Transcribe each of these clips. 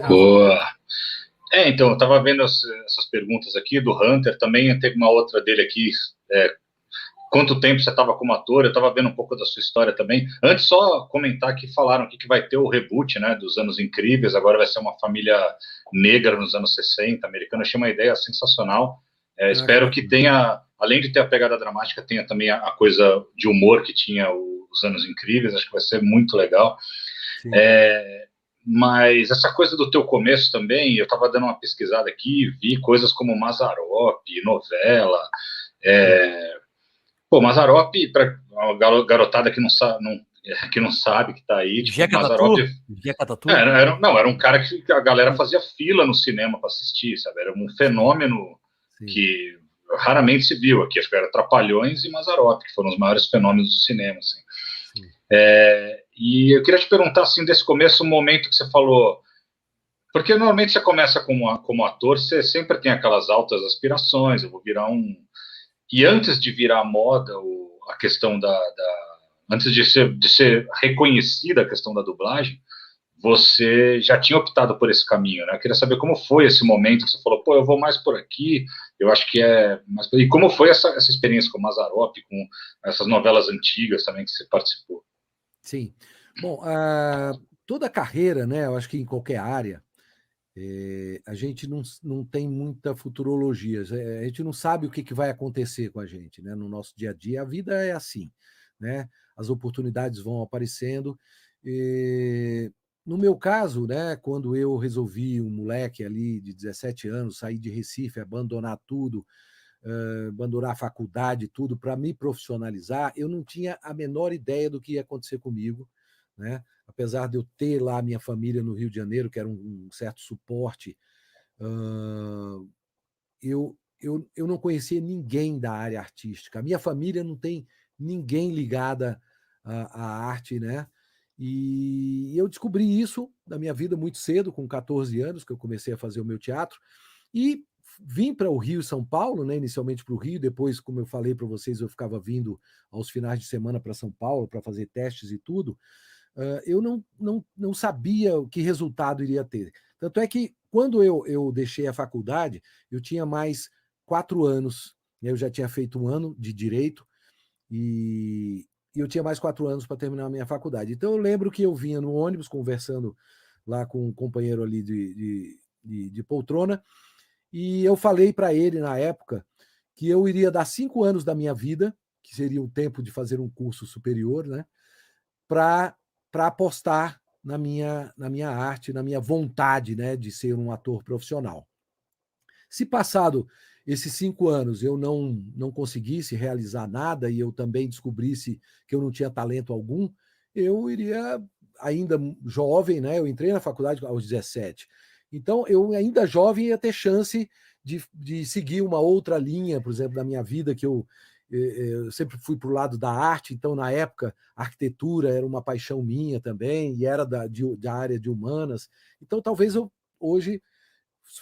Rafa? Boa. Então, eu estava vendo essas perguntas aqui do Hunter, também teve uma outra dele aqui, quanto tempo você estava como ator, eu estava vendo um pouco da sua história também. Antes, só comentar que falaram aqui que vai ter o reboot, né, dos Anos Incríveis, agora vai ser uma família negra nos anos 60, americana, achei uma ideia sensacional. Espero que tenha, além de ter a pegada dramática, tenha também a coisa de humor que tinha os Anos Incríveis, acho que vai ser muito legal. Mas essa coisa do teu começo também, eu estava dando uma pesquisada aqui, vi coisas como Mazzaropi, novela. Mazzaropi, para a garotada que não sabe que está aí, tipo, Mazzaropi. Era um cara que a galera fazia fila no cinema para assistir, sabe? Era um fenômeno que raramente se viu aqui. Acho que era Trapalhões e Mazzaropi, que foram os maiores fenômenos do cinema, assim. E eu queria te perguntar, assim, desse começo, um momento que você falou, porque normalmente você começa como ator, você sempre tem aquelas altas aspirações, eu vou virar um... E antes de virar moda, a questão antes de ser reconhecida a questão da dublagem, você já tinha optado por esse caminho, né? Eu queria saber como foi esse momento que você falou, eu vou mais por aqui, eu acho que é mais... E como foi essa experiência com o Mazzaropi, com essas novelas antigas também que você participou? Sim. Bom, toda a carreira, né, eu acho que em qualquer área, a gente não tem muita futurologia, a gente não sabe o que vai acontecer com a gente, né, no nosso dia a dia. A vida é assim, né? As oportunidades vão aparecendo. No meu caso, né, quando eu resolvi, um moleque ali de 17 anos, sair de Recife, abandonar tudo, abandonar a faculdade, tudo, para me profissionalizar, eu não tinha a menor ideia do que ia acontecer comigo, né? Apesar de eu ter lá a minha família no Rio de Janeiro, que era um certo suporte, eu não conhecia ninguém da área artística. A minha família não tem ninguém ligada à arte, né? E eu descobri isso na minha vida muito cedo, com 14 anos, que eu comecei a fazer o meu teatro, e vim para o Rio e São Paulo, né? Inicialmente para o Rio, depois, como eu falei para vocês, eu ficava vindo aos finais de semana para São Paulo para fazer testes e tudo. Eu não sabia que resultado iria ter. Tanto é que, quando eu deixei a faculdade, eu tinha mais 4 anos, né? Eu já tinha feito um ano de Direito, e eu tinha mais 4 anos para terminar a minha faculdade. Então, eu lembro que eu vinha no ônibus, conversando lá com um companheiro ali de poltrona, e eu falei para ele, na época, que eu iria dar 5 anos da minha vida, que seria o tempo de fazer um curso superior, né, para apostar na minha arte, na minha vontade, né, de ser um ator profissional. Se passado esses 5 anos eu não conseguisse realizar nada, e eu também descobrisse que eu não tinha talento algum, eu iria, ainda jovem, né? Eu entrei na faculdade aos 17. Então, eu ainda jovem ia ter chance de seguir uma outra linha, por exemplo, da minha vida, que eu sempre fui para o lado da arte. Então, na época, a arquitetura era uma paixão minha também, e era da área de humanas. Então, talvez eu hoje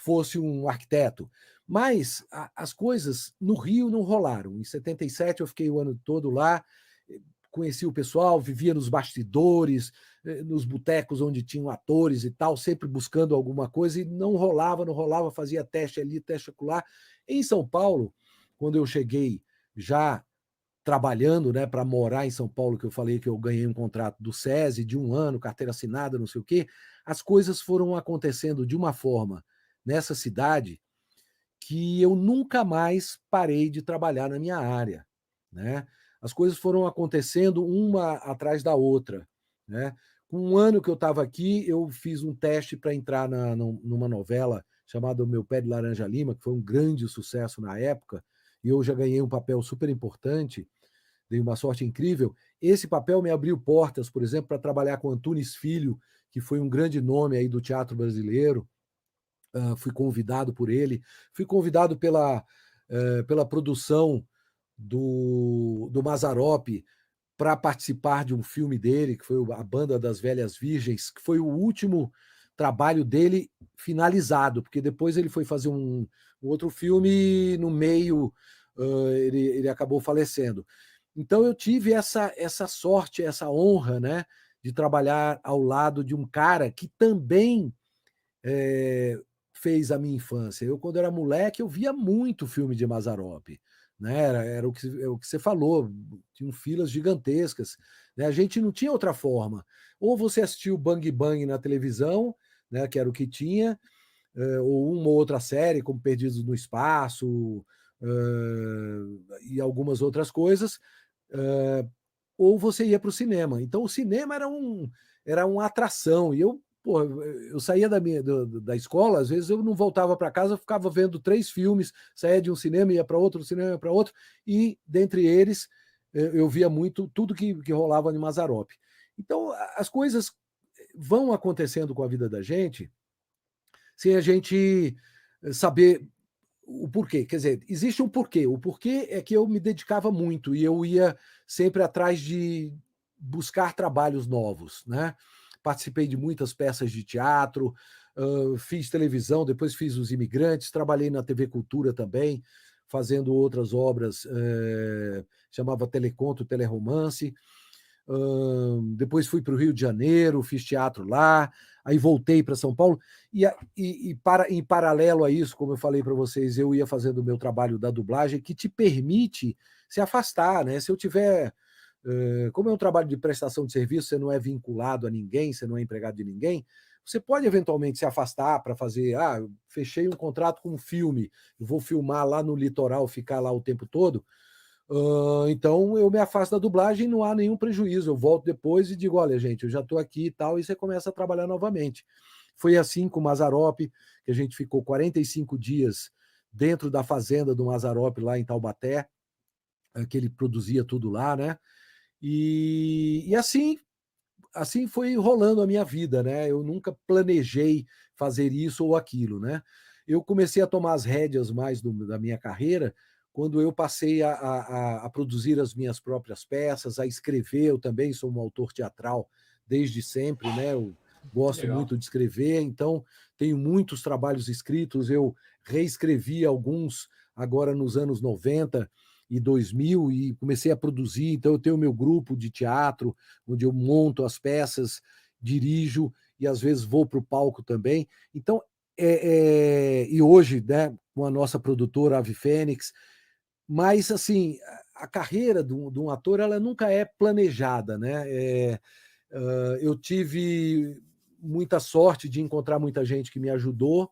fosse um arquiteto. Mas as coisas no Rio não rolaram. Em 77 eu fiquei o ano todo lá, conheci o pessoal, vivia nos bastidores, nos botecos onde tinham atores e tal, sempre buscando alguma coisa, e não rolava, fazia teste ali, teste acolá. Em São Paulo, quando eu cheguei já trabalhando, né, para morar em São Paulo, que eu falei que eu ganhei um contrato do SESI de um ano, carteira assinada, não sei o quê, as coisas foram acontecendo de uma forma nessa cidade que eu nunca mais parei de trabalhar na minha área, né? As coisas foram acontecendo uma atrás da outra, né? Com um ano que eu estava aqui, eu fiz um teste para entrar numa novela chamada O Meu Pé de Laranja Lima, que foi um grande sucesso na época, e eu já ganhei um papel super importante, dei uma sorte incrível. Esse papel me abriu portas, por exemplo, para trabalhar com Antunes Filho, que foi um grande nome aí do teatro brasileiro. Fui convidado por ele, fui convidado pela produção do Mazzaropi para participar de um filme dele, que foi A Banda das Velhas Virgens, que foi o último trabalho dele finalizado, porque depois ele foi fazer um outro filme, e no meio ele acabou falecendo. Então eu tive essa sorte, essa honra, né, de trabalhar ao lado de um cara que também fez a minha infância. Eu, quando era moleque, eu via muito filme de Mazzaropi, né? Era o que você falou, tinham filas gigantescas, né? A gente não tinha outra forma. Ou você assistiu Bang Bang na televisão, né, que era o que tinha, ou uma ou outra série, como Perdidos no Espaço, e algumas outras coisas, ou você ia para o cinema. Então, o cinema era uma atração. E eu, pô, eu saía da escola, às vezes eu não voltava para casa, eu ficava vendo 3 filmes, saía de um cinema, ia para outro, cinema ia para outro, e dentre eles eu via muito tudo que rolava em Mazzaropi. Então, as coisas vão acontecendo com a vida da gente sem a gente saber o porquê. Quer dizer, existe um porquê. O porquê é que eu me dedicava muito e eu ia sempre atrás de buscar trabalhos novos, né? Participei de muitas peças de teatro, fiz televisão, depois fiz Os Imigrantes, trabalhei na TV Cultura também, fazendo outras obras, chamava Teleconto, Teleromance. Depois fui para o Rio de Janeiro, fiz teatro lá, aí voltei para São Paulo, em paralelo a isso, como eu falei para vocês, eu ia fazendo o meu trabalho da dublagem, que te permite se afastar, né? Se eu tiver. Como é um trabalho de prestação de serviço, você não é vinculado a ninguém, você não é empregado de ninguém, você pode eventualmente se afastar para fazer. Ah, eu fechei um contrato com um filme, eu vou filmar lá no litoral, ficar lá o tempo todo. Então eu me afasto da dublagem, não há nenhum prejuízo. Eu volto depois e digo: olha, gente, eu já estou aqui e tal, e você começa a trabalhar novamente. Foi assim com o Mazzaropi, que a gente ficou 45 dias dentro da fazenda do Mazzaropi, lá em Taubaté, que ele produzia tudo lá, né? E assim foi rolando a minha vida, né? Eu nunca planejei fazer isso ou aquilo, né? Eu comecei a tomar as rédeas mais da minha carreira quando eu passei a produzir as minhas próprias peças, a escrever. Eu também sou um autor teatral desde sempre, né? Eu gosto Legal. muito de escrever, então tenho muitos trabalhos escritos. Eu reescrevi alguns agora nos anos 90 e 2000 e comecei a produzir. Então eu tenho o meu grupo de teatro, onde eu monto as peças, dirijo e às vezes vou para o palco também. Então, e hoje, né, com a nossa produtora Ave Fênix, mas assim, a carreira de um ator ela nunca é planejada, né? Eu tive muita sorte de encontrar muita gente que me ajudou.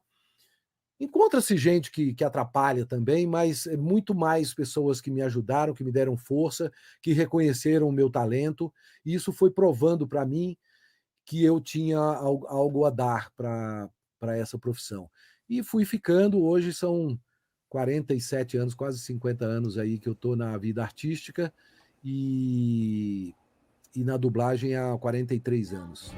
Encontra-se gente que atrapalha também, mas é muito mais pessoas que me ajudaram, que me deram força, que reconheceram o meu talento, e isso foi provando para mim que eu tinha algo a dar para essa profissão. E fui ficando, hoje são 47 anos, quase 50 anos aí que eu estou na vida artística e na dublagem há 43 anos.